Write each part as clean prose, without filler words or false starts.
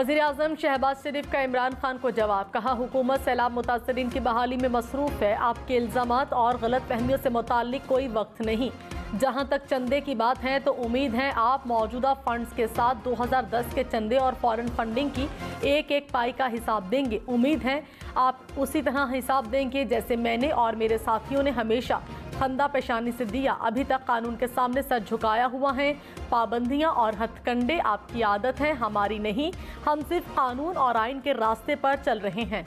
वज़ीर-ए-आज़म शहबाज शरीफ का इमरान खान को जवाब। कहा, हुकूमत सैलाब मुतासरीन की बहाली में मसरूफ़ है। आपके इल्ज़ामात और गलत फहमियों से मुताल्लिक कोई वक्त नहीं। जहां तक चंदे की बात है तो उम्मीद है आप मौजूदा फंड्स के साथ 2010 के चंदे और फॉरेन फंडिंग की एक एक पाई का हिसाब देंगे। उम्मीद है आप उसी तरह हिसाब देंगे जैसे मैंने और मेरे साथियों ने हमेशा खंदा पेशानी से दिया। अभी तक कानून के सामने सर झुकाया हुआ है। पाबंदियां और हथकंडे आपकी आदत है, हमारी नहीं। हम सिर्फ कानून और आइन के रास्ते पर चल रहे हैं।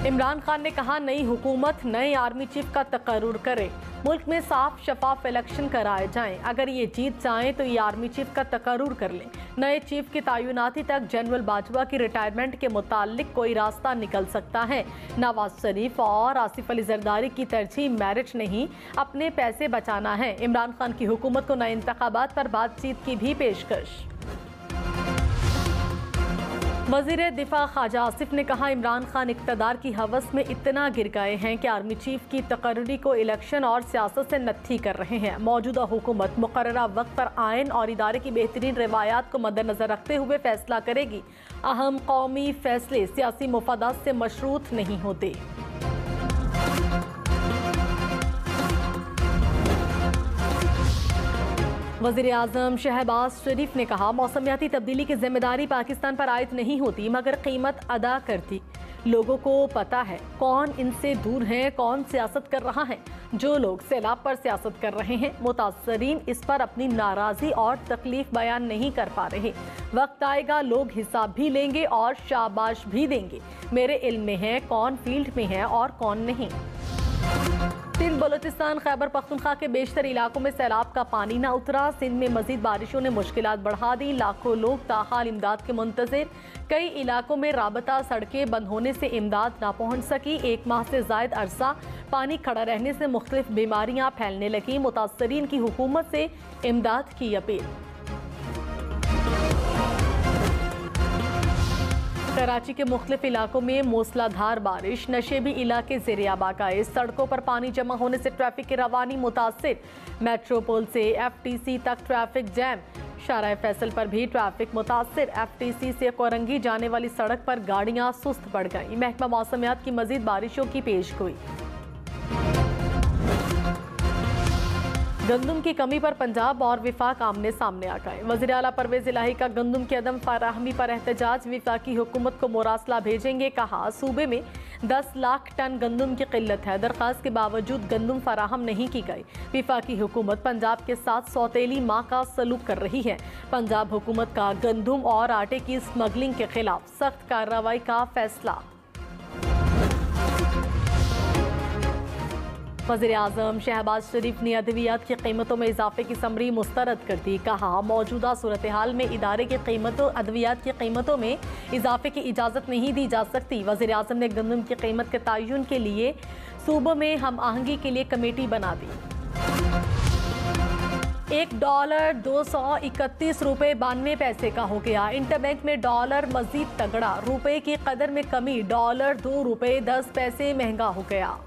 इमरान खान ने कहा, नई हुकूमत नए आर्मी चीफ का तकर्रुर करे। मुल्क में साफ शफाफ इलेक्शन कराए जाएं। अगर ये जीत जाएं तो ये आर्मी चीफ का तकर्रुर कर लें। नए चीफ की तैनाती तक जनरल बाजवा की रिटायरमेंट के मुताल्लिक कोई रास्ता निकल सकता है। नवाज शरीफ और आसिफ अली जरदारी की तरजीह मैरिट नहीं, अपने पैसे बचाना है। इमरान खान की हुकूमत को नए इंतखाबात पर बातचीत की भी पेशकश। वज़ीर दिफा ख्वाजा आसिफ ने कहा, इमरान खान इक़्तिदार की हवस में इतना गिर गए हैं कि आर्मी चीफ की तकर्री को इलेक्शन और सियासत से नत्थी कर रहे हैं। मौजूदा हुकूमत मुकर्ररा वक्त पर आइन और इदारे की बेहतरीन रिवायात को मद्देनजर रखते हुए फैसला करेगी। अहम कौमी फैसले सियासी मुफादात से मशरूत नहीं होते। वज़ीर-ए-आज़म शहबाज शरीफ ने कहा, मौसमियाती तब्दीली की जिम्मेदारी पाकिस्तान पर आयद नहीं होती मगर कीमत अदा करती। लोगों को पता है कौन इनसे दूर है, कौन सियासत कर रहा है। जो लोग सैलाब पर सियासत कर रहे हैं, मुतासरीन इस पर अपनी नाराज़ी और तकलीफ बयान नहीं कर पा रहे। वक्त आएगा लोग हिसाब भी लेंगे और शाबाश भी देंगे। मेरे इल्म में है कौन फील्ड में है और कौन नहीं। सिंध, बलूचिस्तान, खैबर पख्तूनख्वा के बेशतर इलाकों में सैलाब का पानी न उतरा। सिंध में मजीद बारिशों ने मुश्किलात बढ़ा दी। लाखों लोग ताहाल इमदाद के मुंतज़िर। कई इलाकों में राबता सड़कें बंद होने से इमदाद ना पहुँच सकी। 1 माह से ज़ायद अरसा पानी खड़ा रहने से मुख्तलिफ बीमारियाँ फैलने लगी। मुतासरीन की हुकूमत से इमदाद की अपील। कराची के मुख्तलिफ इलाकों में मूसलाधार बारिश, नशेबी इलाके ज़ेर-ए-आब आए। सड़कों पर पानी जमा होने से ट्रैफिक की रवानी मुतासिर। मेट्रोपोल से FTC तक ट्रैफिक जैम। शाहराह फैसल पर भी ट्रैफिक मुतासिर। FTC से कोरंगी जाने वाली सड़क पर गाड़ियां सुस्त पड़ गईं। महकमा मौसमियात की मजीद बारिशों की पेशगोई। गंदम की कमी पर पंजाब और विफाक आमने सामने आ गए। वज़ीर आला परवेज इलाही का गंदम की अदम फराहमी पर एहतजाज। विफाकी हुकूमत को मुरासला भेजेंगे। कहा, सूबे में 10 लाख टन गंदम की किल्लत है। दरख्वास्त के बावजूद गंदम फराहम नहीं की गई। विफाकी हुकूमत पंजाब के साथ सौतेली माँ का सलूक कर रही है। पंजाब हुकूमत का गंदम और आटे की स्मगलिंग के खिलाफ सख्त कार्रवाई का फैसला। वज़ीर-ए-आज़म शहबाज शरीफ ने अद्वियात की कीमतों में इजाफे की समरी मुस्तरद कर दी। कहा, मौजूदा सूरत हाल में इदारे की कीमतों अद्वियात की कीमतों में इजाफे की इजाज़त नहीं दी जा सकती। वज़ीर-ए-आज़म ने गंदम की कीमत के तयन के लिए सूबों में हम आहंगी के लिए कमेटी बना दी। $1 $231.92 का हो गया। इंटरबैंक में डॉलर मजीद तगड़ा। रुपए की कदर में कमी। डॉलर $2.10 महंगा हो गया।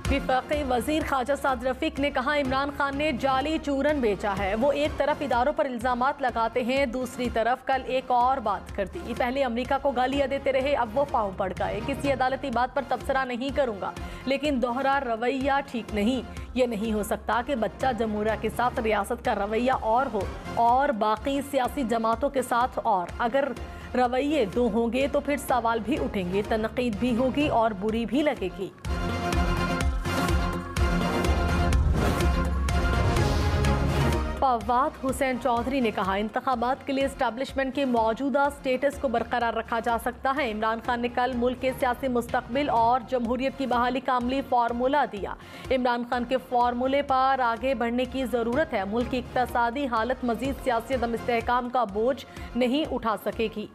विफाकी वजीर ख्वाजा साद रफीक ने कहा, इमरान खान ने जाली चूरन बेचा है। वो एक तरफ इदारों पर इल्जामात लगाते हैं, दूसरी तरफ कल एक और बात कर दी। पहले अमेरिका को गालियां देते रहे, अब वो पांव पड़ गए। किसी अदालती बात पर तबसरा नहीं करूंगा, लेकिन दोहरा रवैया ठीक नहीं। ये नहीं हो सकता कि बच्चा जमहूरिया के साथ रियासत का रवैया और हो और बाकी सियासी जमातों के साथ और। अगर रवैये दो होंगे तो फिर सवाल भी उठेंगे, तनकीद भी होगी और बुरी भी लगेगी। फवाद हुसैन चौधरी ने कहा, इंतखाबात के लिए एस्टैब्लिशमेंट के मौजूदा स्टेटस को बरकरार रखा जा सकता है। इमरान खान ने कल मुल्क के सियासी मुस्तकबिल और जमहूरियत की बहाली का अमली फार्मूला दिया। इमरान खान के फार्मूले पर आगे बढ़ने की ज़रूरत है। मुल्क की इक्तसादी हालत मजीद सियासी अदम इस्तेहकाम का बोझ नहीं उठा सकेगी।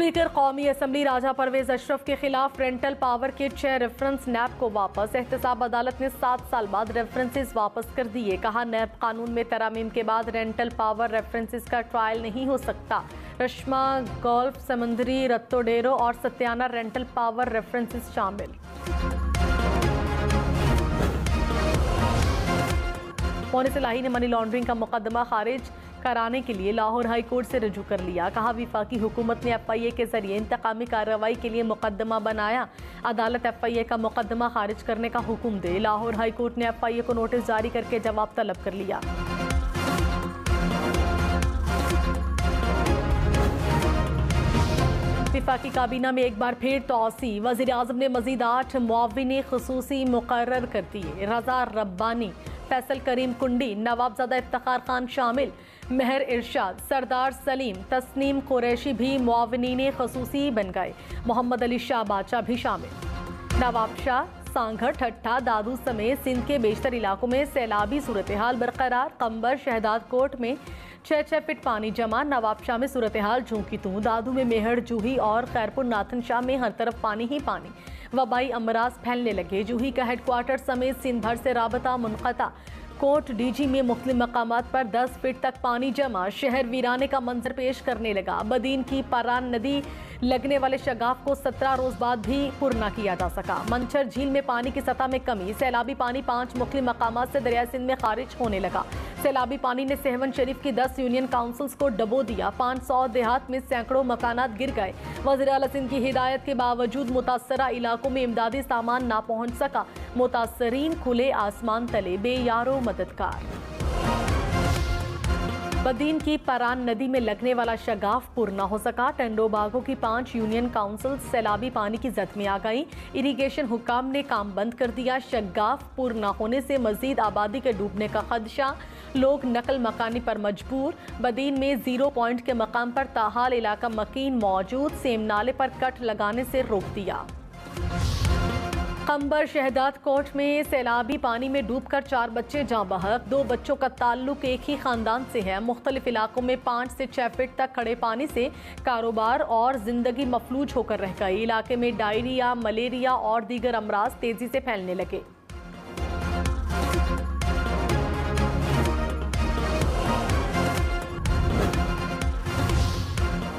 स्पीकर कौमी असम्बली राजा परवेज अशरफ के खिलाफ रेंटल पावर के 6 रेफरेंस नैब को वापस। एहतसाब अदालत ने 7 साल बाद रेफरेंसेस वापस कर दिए। कहा, नैब कानून में तरामीम के बाद रेंटल पावर रेफरेंसेस का ट्रायल नहीं हो सकता। रश्मा गोल्फ, समंदरी, रत्तोडेरो और सत्याना रेंटल पावर रेफरेंसेस शामिल। मोनिस इलाही ने मनी लॉन्ड्रिंग का मुकदमा खारिज कराने के लिए लाहौर हाई कोर्ट से रजू कर लिया। कहा, विफाकी हुकूमत ने FIA के जरिए इंतकामी कार्रवाई के लिए मुकदमा बनाया। अदालत FIA का मुकदमा खारिज करने का हुक्म दे। लाहौर हाई कोर्ट ने FIA को नोटिस जारी करके जवाब तलब कर लिया। विफाकी काबीना में एक बार फिर तोसी। वज़ीर आज़म ने मज़ीद 8 मुआविन ख़ुसूसी मुकर्रर कर दिए। रज़ा रब्बानी, फैसल करीम कुंडी, नवाबजादा इफ्तिखार खान शामिल। मेहर इरशाद, सरदार सलीम, तस्नीम कुरैशी भी मुआविनीन ख़ुसूसी बन गए। मोहम्मद अली शाह बादशाह भी शामिल। नवाब शाह, सांघर, ठट्ठा, दादू समेत सिंध के बेशतर इलाकों में सैलाबी सूरत हाल बरकरार। कंबर, शहदाद कोट में 6 फीट पानी जमा। नवाबशाह में सूरत हाल जूं की तूं। दादू में मेहर, जूही और खैरपुर नाथन शाह में हर तरफ पानी ही पानी। वबाई अमराज फैलने लगे। जूही का हेडक्वार्टर समेत सिंध भर से राबता मुनक़ता। कोट DG में मुख्तलिफ मकामात पर 10 फीट तक पानी जमा। शहर वीराने का मंजर पेश करने लगा। बदीन की परान नदी लगने वाले शगाफ को 17 रोज बाद भी पुर न किया जा सका। मंचर झील में पानी की सतह में कमी। सैलाबी पानी 5 मुख्तलिफ मकामात से दरिया सिंध में खारिज होने लगा। सैलाबी पानी ने सेहवन शरीफ की 10 यूनियन काउंसिल्स को डबो दिया। 500 देहात में सैकड़ों मकानात गिर गए। वज़ीर आला सिंध की हिदायत के बावजूद मुतासरा इलाकों में इमदादी सामान ना पहुँच सका। मुतासरीन खुले आसमान तले बेयारो मददगार। बदीन की परान नदी में लगने वाला शगाफ पुर न हो सका। टंडो बागों की 5 यूनियन काउंसिल सैलाबी पानी की जद में आ गई। इरीगेशन हुकाम ने काम बंद कर दिया। शगाफ पुर न होने से मजीद आबादी के डूबने का खदशा। लोग नकल मकानी पर मजबूर। बदीन में 0 पॉइंट के मकाम पर ताहाल इलाका मकीन मौजूद। सेम नाले पर कट लगाने से रोक दिया। कंबर, शहदाद कोट में सैलाबी पानी में डूबकर 4 बच्चे जाँ बहक। 2 बच्चों का ताल्लुक एक ही खानदान से है। मुख्तलिफ इलाकों में 5 से 6 फीट तक खड़े पानी से कारोबार और जिंदगी मफलूज होकर रह गई। इलाके में डायरिया, मलेरिया और दीगर अमराज तेजी से फैलने लगे।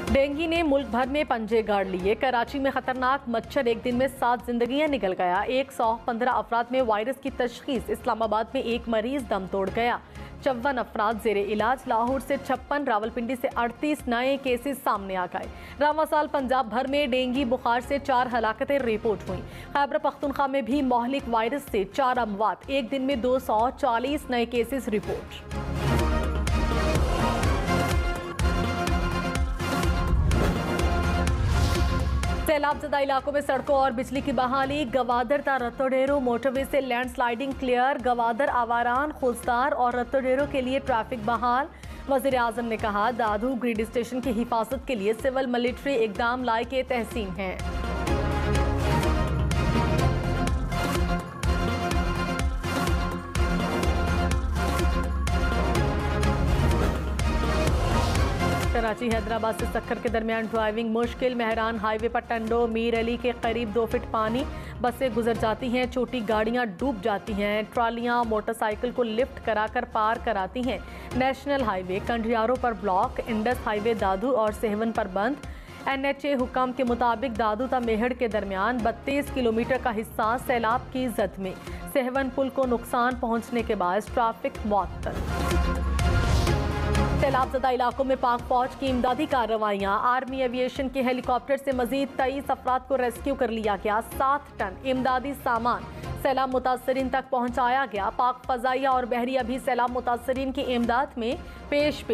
डेंगू ने मुल्क भर में पंजे गाड़ लिए। कराची में खतरनाक मच्छर एक दिन में 7 जिंदगियां निकल गया। 115 अफराद में वायरस की तशखीस। इस्लामाबाद में एक मरीज दम तोड़ गया। 54 अफराद जेरे इलाज। लाहौर से 56, रावलपिंडी से 38 नए केसेस सामने आ गए। रवां साल पंजाब भर में डेंगू बुखार से 4 हलाकतें रिपोर्ट हुई। खैबर पख्तूनख्वा में भी मोहलिक वायरस से 4 अमवात। एक दिन में 240 नए केसेस रिपोर्ट। सैलाबजदा इलाकों में सड़कों और बिजली की बहाली। गवादर ता रत्तोडेरो मोटरवे से लैंडस्लाइडिंग क्लियर। गवादर, आवारान, खुजदार और रत्तोडेरो के लिए ट्रैफिक बहाल। वज़ीर आज़म ने कहा, दादू ग्रिड स्टेशन की हिफाजत के लिए सिविल मिलिट्री इकदाम लाए के तहसीन है। कराची हैदराबाद से सक्कर के दरमियान ड्राइविंग मुश्किल। मेहरान हाईवे पर टंडो मीर अली के करीब 2 फीट पानी। बसें गुजर जाती हैं। छोटी गाड़ियां डूब जाती हैं। ट्रॉलियां मोटरसाइकिल को लिफ्ट कराकर पार कराती हैं। नेशनल हाईवे कंडियारों पर ब्लॉक। इंडस हाईवे दादू और सेहवन पर बंद। NHA हुकाम के मुताबिक दादू ता मेहड़ के दरमियान 32 किलोमीटर का हिस्सा सैलाब की जद में। सेहवन पुल को नुकसान पहुंचने के बाद ट्रैफिक मुअत्तल। सैलाबजदा इलाकों में पाक फौज की इमदादी कार्रवाइयाँ। आर्मी एविएशन के हेलीकॉप्टर से मजीद 23 अफराद को रेस्क्यू कर लिया गया। 7 टन इमदादी सामान सैलाब मुतासरीन तक पहुँचाया गया। पाक फजाइया और बहरिया भी सैलाब मुतासरीन की इमदाद में पेश।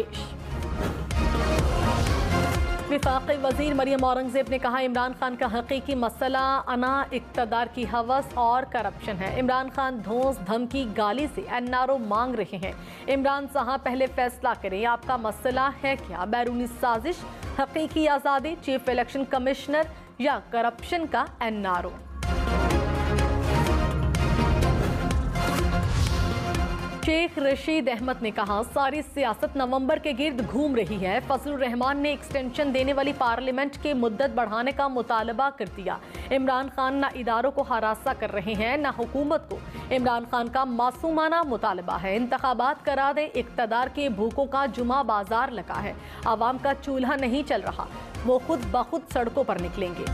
विफाकी वजीर मरियम औरंगजेब ने कहा, इमरान खान का हकीकी मसला अना इक्तदार की हवस और करप्शन है। इमरान खान धौंस धमकी गाली से NRO मांग रहे हैं। इमरान साहब पहले फैसला करें, आपका मसला है क्या? बैरूनी साजिश, हकीकी आज़ादी, चीफ इलेक्शन कमिश्नर या करप्शन का NRO? शेख रशीद अहमद ने कहा, सारी सियासत नवंबर के गिर्द घूम रही है। फजलुर रहमान ने एक्सटेंशन देने वाली पार्लियामेंट की मुद्दत बढ़ाने का मुतालबा कर दिया। इमरान खान न इदारों को हरासा कर रहे हैं न हुकूमत को। इमरान खान का मासूमाना मुतालबा है, इंतखाबात करा दे। इक्तदार के भूखों का जुमा बाजार लगा है, आवाम का चूल्हा नहीं चल रहा, वो खुद ब खुद सड़कों पर निकलेंगे।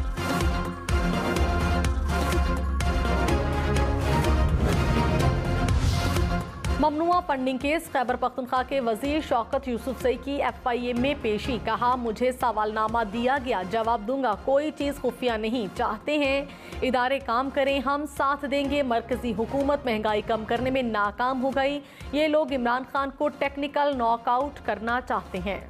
ममनुआ फंडिंग केस, खैबर पख्तूनख्वा के वजीर शौकत यूसुफजई की FIA में पेशी। कहा, मुझे सवालनामा दिया गया, जवाब दूंगा, कोई चीज़ खुफिया नहीं। चाहते हैं इदारे काम करें, हम साथ देंगे। मरकजी हुकूमत महंगाई कम करने में नाकाम हो गई। ये लोग इमरान खान को टेक्निकल नॉकआउट करना चाहते हैं।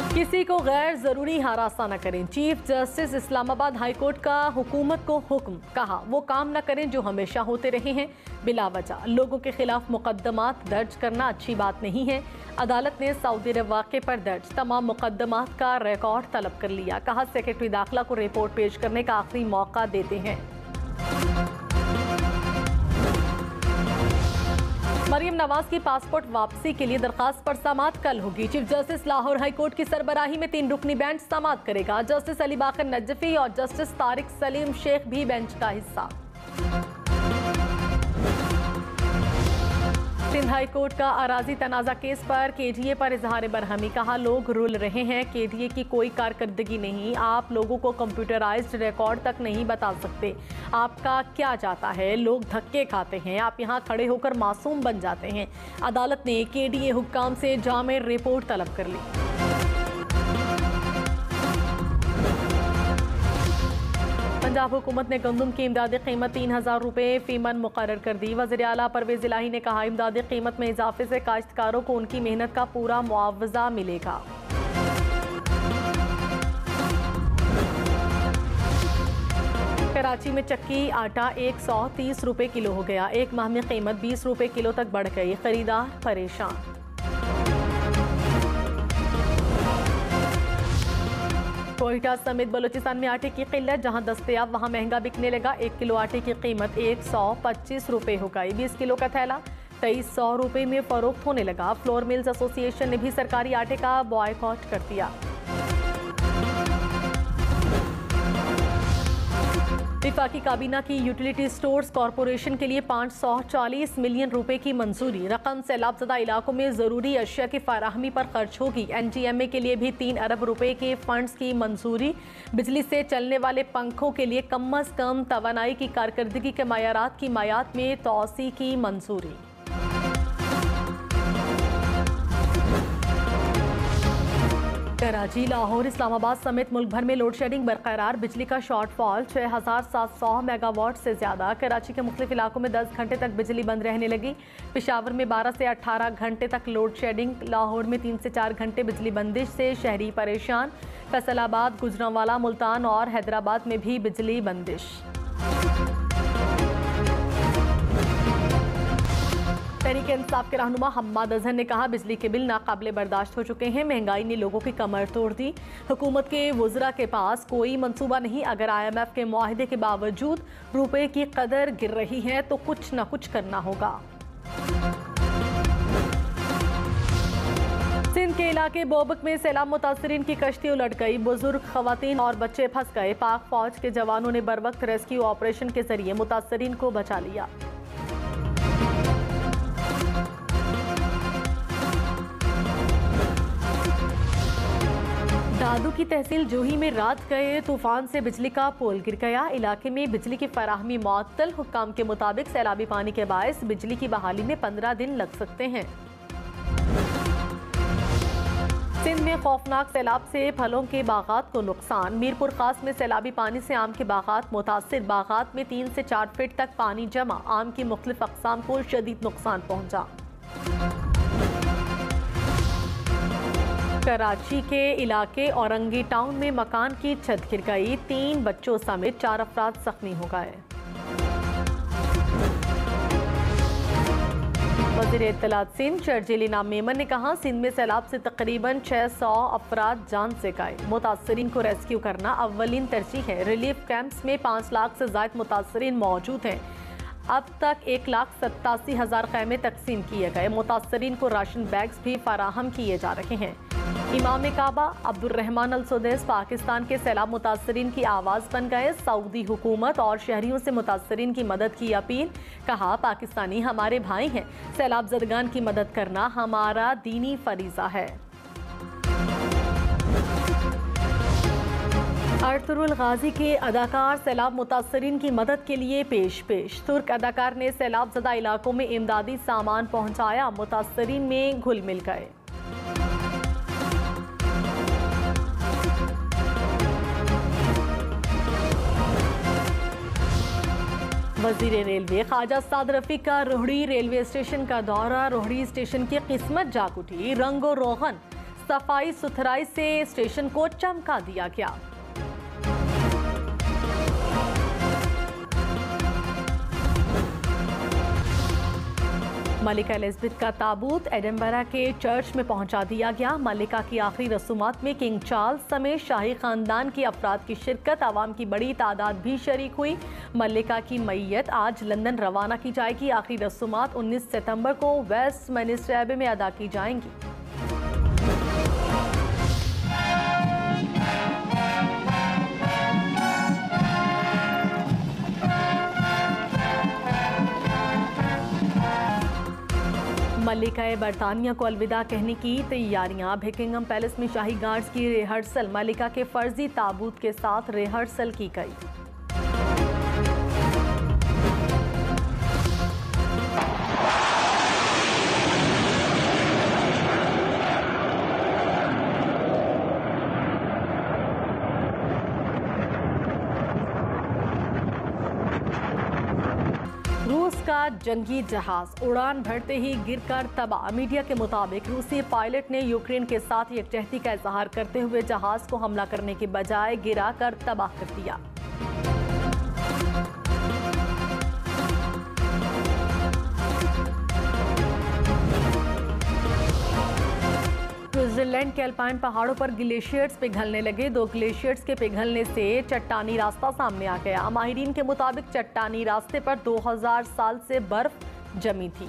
किसी को गैर जरूरी हरासा न करें, chief justice Islamabad high court का हुकूमत को हुक्म। कहा, वो काम न करें जो हमेशा होते रहे हैं। बिला वजह लोगों के खिलाफ मुकदमात दर्ज करना अच्छी बात नहीं है। अदालत ने सऊदी अरब वाक़े पर दर्ज तमाम मुकदमात का रिकॉर्ड तलब कर लिया। कहा, सेक्रेटरी दाखिला को रिपोर्ट पेश करने का आखिरी मौका देते हैं। मरियम नवाज की पासपोर्ट वापसी के लिए दरखास्त पर समाअत कल होगी। Chief justice Lahore high court की सरबराही में 3 रुकनी बेंच समाअत करेगा। जस्टिस अली बाकर नजफी और जस्टिस तारिक सलीम शेख भी बेंच का हिस्सा। सिंध हाई कोर्ट का अराजी तनाजा केस पर KDA पर इजहार बरहमी। कहा, लोग रुल रहे हैं, KDA की कोई कारकर्दगी नहीं। आप लोगों को कंप्यूटराइज्ड रिकॉर्ड तक नहीं बता सकते आपका क्या जाता है। लोग धक्के खाते हैं, आप यहाँ खड़े होकर मासूम बन जाते हैं। अदालत ने KDA हुक्काम से जामे रिपोर्ट तलब कर ली। पंजाब हुकूमत ने गंदम की इमदादी कीमत 3000 रुपये फीमन मुकर्रर कर दी। वज़ीर आला परवेज़ इलाही ने कहा, इमदादी कीमत में इजाफे से काश्तकारों को उनकी मेहनत का पूरा मुआवजा मिलेगा। कराची में चक्की आटा 130 रुपये किलो हो गया। एक माह में कीमत 20 रुपये किलो तक बढ़ गई, खरीदार परेशान। कोयटा समेत बलूचिस्तान में आटे की किल्लत, जहां दस्तयाब वहां महंगा बिकने लगा। 1 किलो आटे की कीमत 125 रुपये हो गई। 20 किलो का थैला 2300 रुपये में फरोख्त होने लगा। फ्लोर मिल्स एसोसिएशन ने भी सरकारी आटे का बॉयकॉट कर दिया। वफाकी काबीना की यूटिलिटी स्टोर्स कॉरपोरेशन के लिए 540 मिलियन रुपए की मंजूरी। रकम सैलाबज़दा इलाकों में ज़रूरी अशिया की फराहमी पर खर्च होगी। NGMA के लिए भी 3 अरब रुपए के फंड्स की मंजूरी। बिजली से चलने वाले पंखों के लिए कम अज़ कम तवानाई की कारकर्दगी के मायारात की मायात में तोसी की मंजूरी। कराची, लाहौर, इस्लामाबाद समेत मुल्क भर में लोड शेडिंग बरकरार। बिजली का शॉर्टफॉल 6700 मेगावाट से ज्यादा। कराची के मुख्तलिफ इलाकों में 10 घंटे तक बिजली बंद रहने लगी। पेशावर में 12 से 18 घंटे तक लोड शेडिंग। लाहौर में 3 से 4 घंटे बिजली बंदिश से शहरी परेशान। फैसलाबाद, गुजरांवाला, मुल्तान और हैदराबाद में भी बिजली बंदिश। तहरीक इंसाफ के रहनुमा हम्माद अजहर ने कहा, बिजली के बिल नाकाबिले बर्दाश्त हो चुके हैं। महंगाई ने लोगों की कमर तोड़ दी। हुकूमत के वज़रा के पास कोई मंसूबा नहीं। अगर IMF के मुआहदे के बावजूद रुपए की कदर गिर रही है तो कुछ न कुछ करना होगा। सिंध के इलाके बोबक में सैलाब मुतासरीन की कश्ती उलट गई। बुजुर्ग, खवातीन और बच्चे फंस गए। पाक फौज के जवानों ने बर वक्त रेस्क्यू ऑपरेशन के जरिए मुतासरीन को बचा लिया। दादू की तहसील जोही में रात गए तूफान से बिजली का पोल गिर गया। इलाके में बिजली की फराहमी मुअत्तल। हुक्काम के मुताबिक सैलाबी पानी के बायस बिजली की बहाली में 15 दिन लग सकते हैं। सिंध में खौफनाक सैलाब से फलों के बागात को नुकसान। मीरपुर खास में सैलाबी पानी से आम के बागात मुतासिर। बागात में 3 से 4 फीट तक पानी जमा। आम की मुख्तलिफ अक़साम को शदीद नुकसान पहुंचा। कराची के इलाके औरंगी टाउन में मकान की छत गिर गई। 3 बच्चों समेत 4 अफराद जख्मी हो गए। वज़ीर इत्तलात सिंध शर्जील इनाम मेमन ने कहा, सिंध में सैलाब से तकरीबन 600 अफराद जान से गए। मुतासरीन को रेस्क्यू करना अव्वलीन तरजीह है। रिलीफ कैंप्स में 5 लाख से ज़ायद मुतासरीन मौजूद हैं। अब तक 1,87,000 खैमे तकसीम किए गए। मुतासरीन को राशन बैग्स भी फराहम किए जा रहे हैं। इमाम काबा अब्दुर्रहमान अल सुदैस पाकिस्तान के सैलाब मुतासरीन की आवाज़ बन गए। सऊदी हुकूमत और शहरियों से मुतासरीन की मदद की अपील। कहा, पाकिस्तानी हमारे भाई हैं, सैलाब ज़दगान की मदद करना हमारा दीनी फरीज़ा है। अर्तुगरुल गाजी के अदाकार सैलाब मुतासरीन की मदद के लिए पेश। तुर्क अदाकार ने सैलाब ज़दा इलाकों में इमदादी सामान पहुंचाया। मुतासरीन में घुल मिल गए। वज़ीर रेलवे ख्वाजा साद रफीक का रोहड़ी रेलवे स्टेशन का दौरा। रोहड़ी स्टेशन की किस्मत जाग उठी। रंगो रोगन सफाई सुथराई से स्टेशन को चमका दिया गया। मलिका एलिज़ाबेथ का ताबूत एडिनबरा के चर्च में पहुंचा दिया गया। मलिका की आखिरी रसूमात में किंग चार्ल्स समेत शाही खानदान के अफराद की शिरकत। आवाम की बड़ी तादाद भी शरीक हुई। मलिका की मैयत आज लंदन रवाना की जाएगी। आखिरी रसूमात 19 सितंबर को वेस्टमिनिस्टर एबे में अदा की जाएंगी। मलिका बरतानिया को अलविदा कहने की तैयारियां। बकिंघम पैलेस में शाही गार्ड्स की रिहर्सल। मलिका के फर्जी ताबूत के साथ रिहर्सल की गई। रूस का जंगी जहाज उड़ान भरते ही गिरकर तबाह। मीडिया के मुताबिक रूसी पायलट ने यूक्रेन के साथ यकजहती का इजहार करते हुए जहाज को हमला करने के बजाय गिराकर तबाह कर दिया। स्विट्जरलैंड के अल्पाइन पहाड़ों पर ग्लेशियर्स पिघलने लगे। 2 ग्लेशियर्स के पिघलने से चट्टानी रास्ता सामने आ गया। माहिरीन के मुताबिक चट्टानी रास्ते पर 2000 साल से बर्फ जमी थी।